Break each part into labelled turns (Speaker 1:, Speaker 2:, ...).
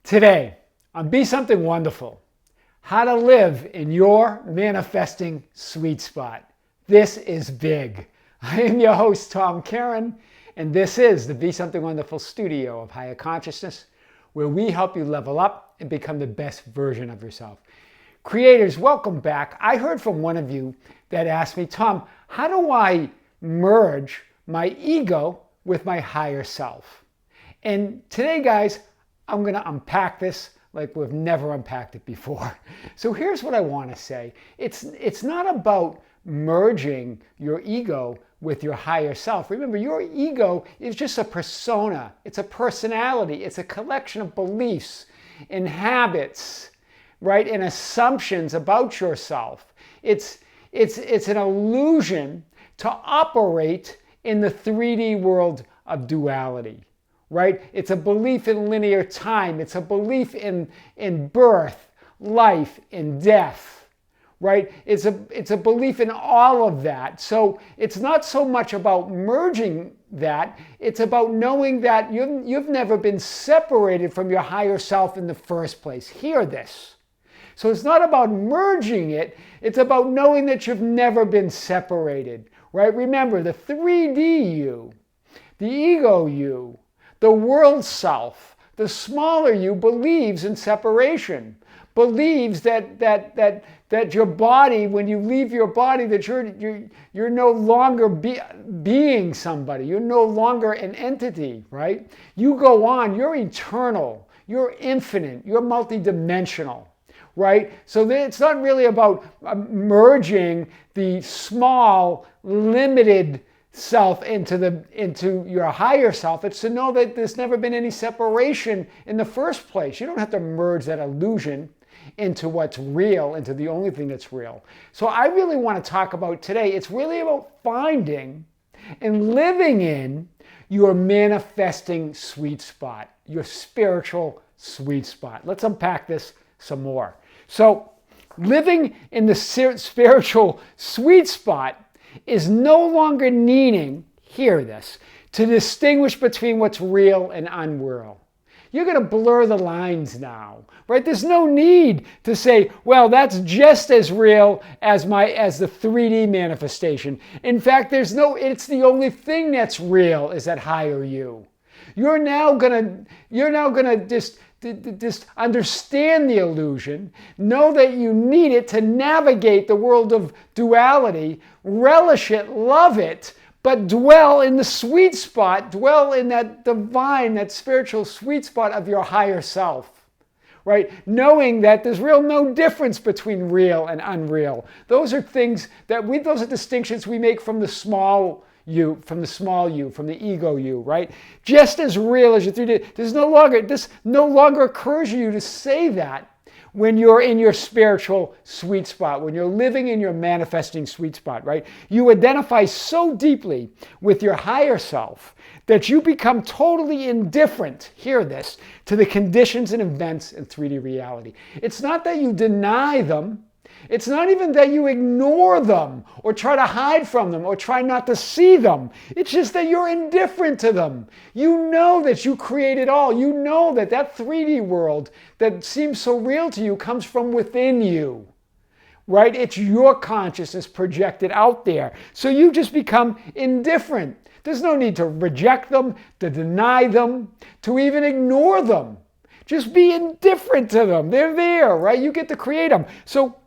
Speaker 1: Today, on Be Something Wonderful, how to live in your manifesting sweet spot. This is big. I am your host, Tom Karen, and this is the Be Something Wonderful studio of higher consciousness, where we help you level up and become the best version of yourself. Creators, welcome back. I heard from one of you that asked me, Tom, how do I merge my ego with my higher self? And today, guys, I'm going to unpack this like we've never unpacked it before. So here's what I want to say. It's not about merging your ego with your higher self. Remember, your ego is just a persona. It's a personality. It's a collection of beliefs and habits, right, and assumptions about yourself. It's an illusion to operate in the 3D world of duality. Right? It's a belief in linear time. It's a belief in birth, life, and death. Right? It's a belief in all of that. So it's not so much about merging that. It's about knowing that you've never been separated from your higher self in the first place. Hear this. So it's not about merging it. It's about knowing that you've never been separated. Right? Remember, the 3D you, the ego you, the world self, the smaller you, believes in separation, believes that your body, when you leave your body, that you're no longer being somebody. You're no longer an entity, right? You go on. You're eternal. You're infinite. You're multidimensional, right? So it's not really about merging the small, limited self into your higher self. It's to know that there's never been any separation in the first place. You don't have to merge that illusion into what's real, into the only thing that's real. So I really want to talk about today, it's really about finding and living in your manifesting sweet spot, your spiritual sweet spot. Let's unpack this some more. So living in the spiritual sweet spot is no longer needing, hear this, to distinguish between what's real and unreal. You're going to blur the lines now, right? There's no need to say, well, that's just as real as the 3D manifestation. In fact, it's the only thing that's real is that higher you. You're now going to just understand the illusion, know that you need it to navigate the world of duality, relish it, love it, but dwell in the sweet spot, dwell in that divine, that spiritual sweet spot of your higher self, right? Knowing that there's no difference between real and unreal. Those are distinctions we make from the small you, from the ego you, right? Just as real as your 3D. This no longer occurs to you to say that when you're in your spiritual sweet spot, when you're living in your manifesting sweet spot, right? You identify so deeply with your higher self that you become totally indifferent, hear this, to the conditions and events in 3D reality. It's not that you deny them. It's not even that you ignore them or try to hide from them or try not to see them. It's just that you're indifferent to them. You know that you create it all. You know that 3D world that seems so real to you comes from within you, right? It's your consciousness projected out there. So you just become indifferent. There's no need to reject them, to deny them, to even ignore them. Just be indifferent to them. They're there, right? You get to create them. So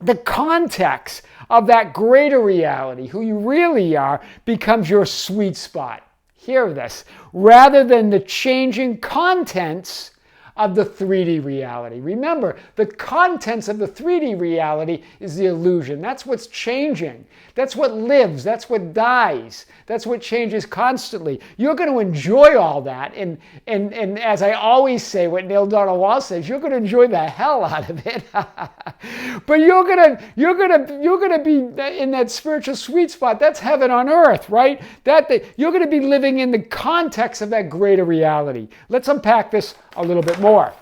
Speaker 1: the context of that greater reality, who you really are, becomes your sweet spot. Hear this. Rather than the changing contents of the 3D reality. Remember, the contents of the 3D reality is the illusion. That's what's changing. That's what lives. That's what dies. That's what changes constantly. You're going to enjoy all that. And as I always say, what Neil Donald Walsh says, you're going to enjoy the hell out of it. But you're going to be in that spiritual sweet spot. That's heaven on earth, right? You're going to be living in the context of that greater reality. Let's unpack this a little bit more.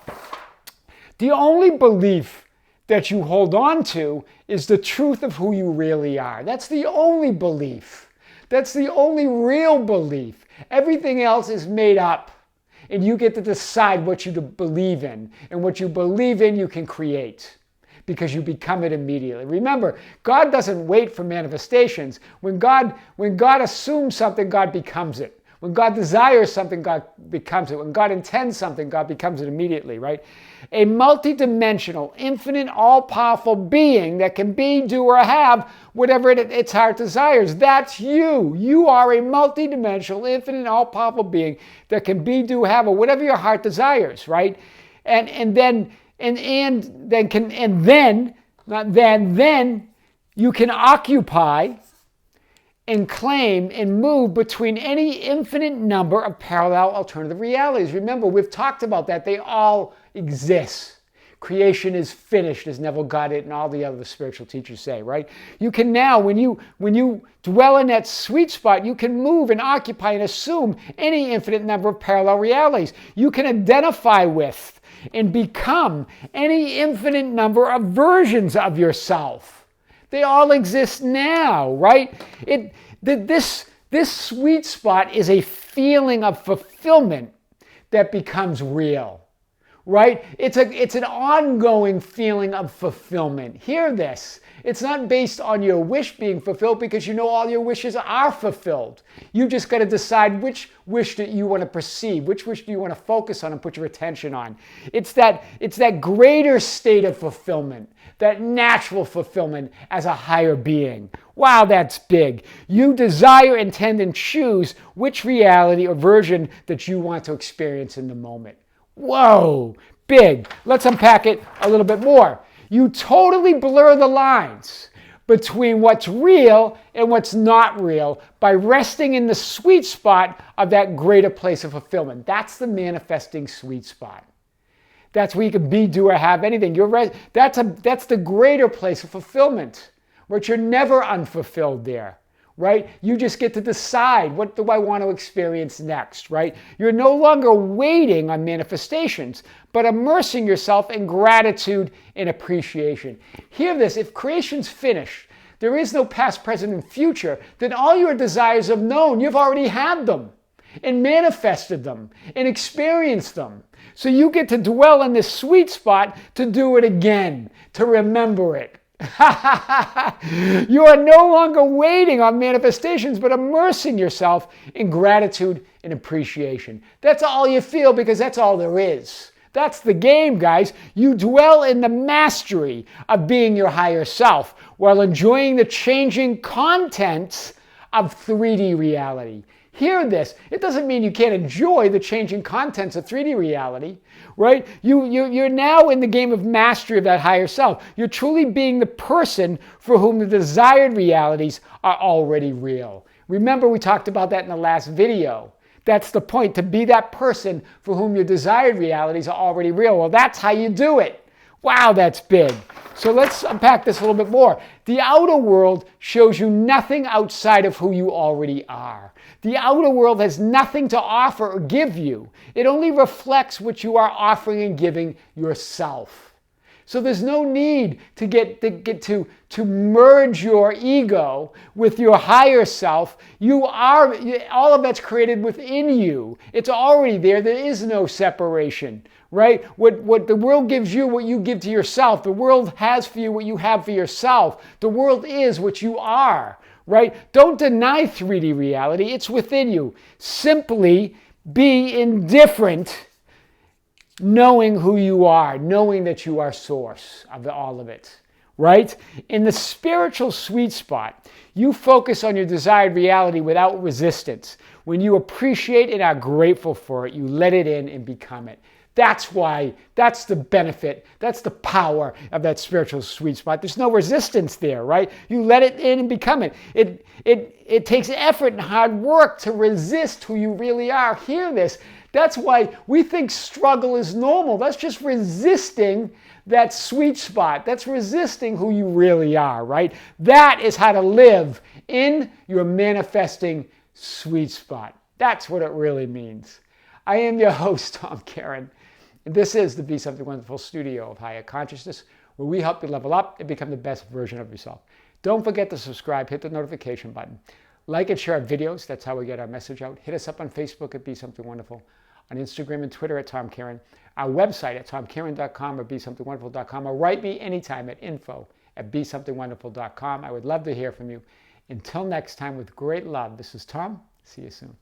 Speaker 1: The only belief that you hold on to is the truth of who you really are. That's the only belief. That's the only real belief. Everything else is made up. and you get to decide what you believe in. And what you believe in, you can create, because you become it immediately. Remember, God doesn't wait for manifestations. When God assumes something, God becomes it. When God desires something, God becomes it. When God intends something, God becomes it immediately, right? A multidimensional, infinite, all-powerful being that can be, do, or have whatever its heart desires. That's you. You are a multidimensional, infinite, all-powerful being that can be, do, have, or whatever your heart desires, right? And then you can occupy and claim and move between any infinite number of parallel alternative realities. Remember, we've talked about that. They all exist. Creation is finished, as Neville Goddard and all the other spiritual teachers say, right? You can now, when you dwell in that sweet spot, you can move and occupy and assume any infinite number of parallel realities. You can identify with and become any infinite number of versions of yourself. They all exist now, right? This sweet spot is a feeling of fulfillment that becomes real, right? It's an ongoing feeling of fulfillment. Hear this. It's not based on your wish being fulfilled, because you know all your wishes are fulfilled. You just got to decide which wish that you want to perceive, which wish do you want to focus on and put your attention on. It's that greater state of fulfillment, that natural fulfillment as a higher being. Wow, that's big. You desire, intend, and choose which reality or version that you want to experience in the moment. Whoa, big. Let's unpack it a little bit more. You totally blur the lines between what's real and what's not real by resting in the sweet spot of that greater place of fulfillment. That's the manifesting sweet spot. That's where you can be, do, or have anything. That's the greater place of fulfillment, where you're never unfulfilled there, right? You just get to decide, what do I want to experience next, right? You're no longer waiting on manifestations, but immersing yourself in gratitude and appreciation. Hear this, if creation's finished, there is no past, present, and future, then all your desires of known, you've already had them and manifested them and experienced them. So you get to dwell in this sweet spot to do it again, to remember it. You are no longer waiting on manifestations, but immersing yourself in gratitude and appreciation. That's all you feel, because that's all there is. That's the game, guys. You dwell in the mastery of being your higher self while enjoying the changing contents of 3D reality. Hear this. It doesn't mean you can't enjoy the changing contents of 3D reality, right? You're now in the game of mastery of that higher self. You're truly being the person for whom the desired realities are already real. Remember, we talked about that in the last video. That's the point, to be that person for whom your desired realities are already real. Well, that's how you do it. Wow, that's big. So let's unpack this a little bit more. The outer world shows you nothing outside of who you already are. The outer world has nothing to offer or give you. It only reflects what you are offering and giving yourself. So there's no need to get to merge your ego with your higher self. You are, all of that's created within you. It's already there. There is no separation, right? What the world gives you, what you give to yourself. The world has for you what you have for yourself. The world is what you are, right? Don't deny 3D reality. It's within you. Simply be indifferent, knowing who you are, knowing that you are source of all of it, right? In the spiritual sweet spot, you focus on your desired reality without resistance. When you appreciate and are grateful for it, you let it in and become it. That's why, that's the benefit, that's the power of that spiritual sweet spot. There's no resistance there, right? You let it in and become it. It takes effort and hard work to resist who you really are. Hear this. That's why we think struggle is normal. That's just resisting that sweet spot. That's resisting who you really are, right? That is how to live in your manifesting sweet spot. That's what it really means. I am your host, Tom Caron, and this is the Be Something Wonderful studio of Higher Consciousness, where we help you level up and become the best version of yourself. Don't forget to subscribe, hit the notification button. Like and share our videos, that's how we get our message out. Hit us up on Facebook at Be Something Wonderful. on Instagram and Twitter at Tom Caron, our website at tomcaron.com or besomethingwonderful.com, or write me anytime at info@besomethingwonderful.com. I would love to hear from you. Until next time, with great love, this is Tom. See you soon.